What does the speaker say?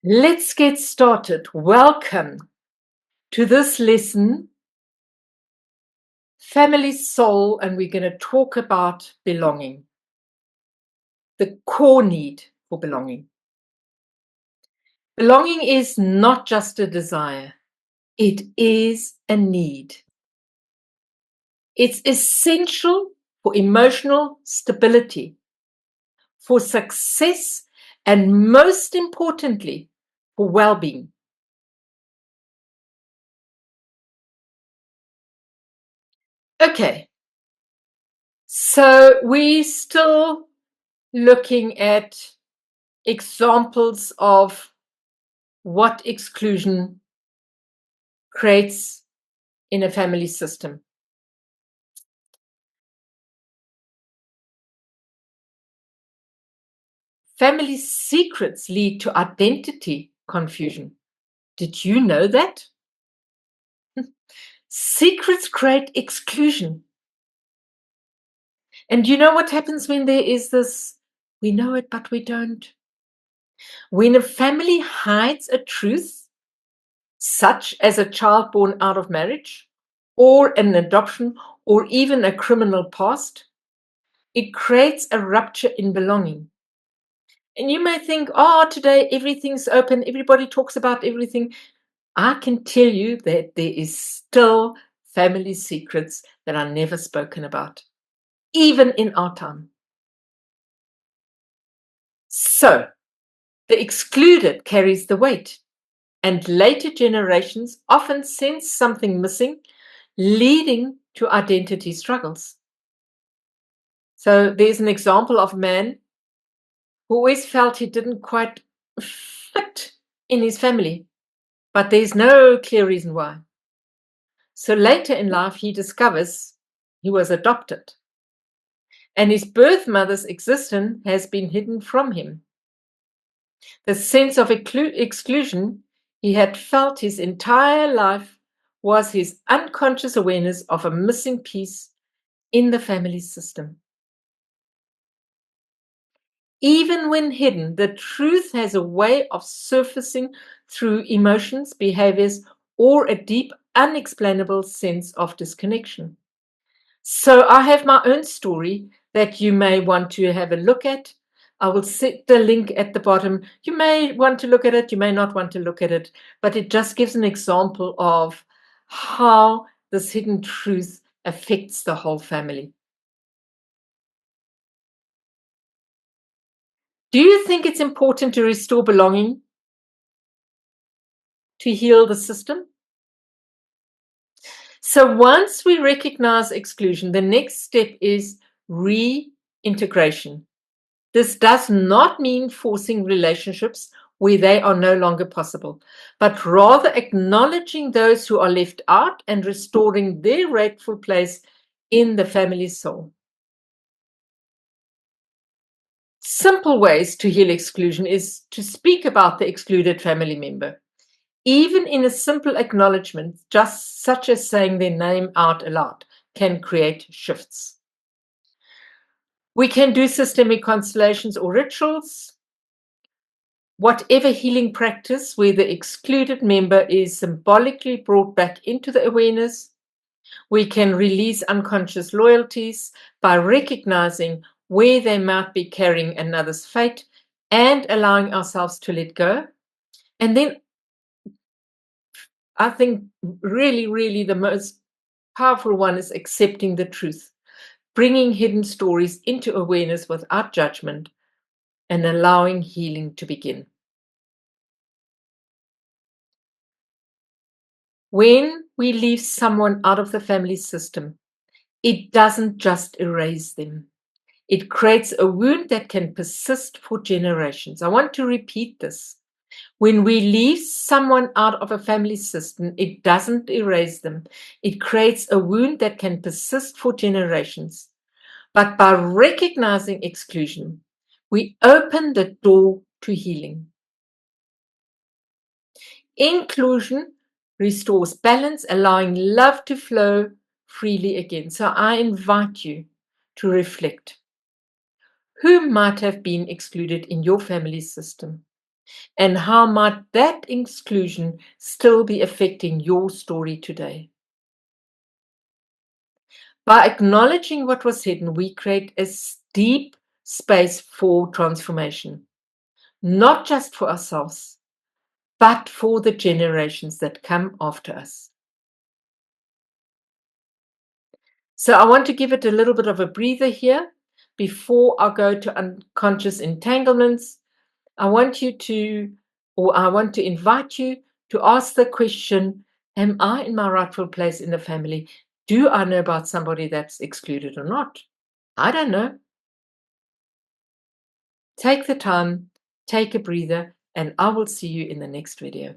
Let's get started. Welcome to this lesson, Family Soul, and we're going to talk about belonging, the core need for belonging. Belonging is not just a desire, it is a need. It's essential for emotional stability, for success, and most importantly, for well-being. Okay, so we're still looking at examples of what exclusion creates in a family system. Family secrets lead to identity confusion. Did you know that? Secrets create exclusion. And you know what happens when there is this, we know it, but we don't? When a family hides a truth, such as a child born out of marriage, or an adoption, or even a criminal past, it creates a rupture in belonging. And you may think, oh, today everything's open, everybody talks about everything. I can tell you that there is still family secrets that are never spoken about, even in our time. So the excluded carries the weight, and later generations often sense something missing, leading to identity struggles. So there's an example of a man who always felt he didn't quite fit in his family, but there's no clear reason why. So later in life, he discovers he was adopted, and his birth mother's existence has been hidden from him. The sense of exclusion he had felt his entire life was his unconscious awareness of a missing piece in the family system. Even when hidden, the truth has a way of surfacing through emotions, behaviors, or a deep, unexplainable sense of disconnection. So I have my own story that you may want to have a look at. I will set the link at the bottom. You may want to look at it, you may not want to look at it, but it just gives an example of how this hidden truth affects the whole family. Do you think it's important to restore belonging to heal the system? So once we recognize exclusion, the next step is reintegration. This does not mean forcing relationships where they are no longer possible, but rather acknowledging those who are left out and restoring their rightful place in the family soul. Simple ways to heal exclusion is to speak about the excluded family member. Even in a simple acknowledgement, just such as saying their name out aloud, can create shifts. We can do systemic constellations or rituals, whatever healing practice where the excluded member is symbolically brought back into the awareness. We can release unconscious loyalties by recognizing where they might be carrying another's fate and allowing ourselves to let go. And then I think really the most powerful one is accepting the truth, bringing hidden stories into awareness without judgment, and allowing healing to begin. When we leave someone out of the family system, it doesn't just erase them. It creates a wound that can persist for generations. I want to repeat this. When we leave someone out of a family system, it doesn't erase them. It creates a wound that can persist for generations. But by recognizing exclusion, we open the door to healing. Inclusion restores balance, allowing love to flow freely again. So I invite you to reflect. Who might have been excluded in your family system? And how might that exclusion still be affecting your story today? By acknowledging what was hidden, we create a deep space for transformation, not just for ourselves, but for the generations that come after us. So I want to give it a little bit of a breather here before I go to unconscious entanglements. I want you to, or I want to invite you to ask the question, am I in my rightful place in the family? Do I know about somebody that's excluded or not? I don't know. Take the time, take a breather, and I will see you in the next video.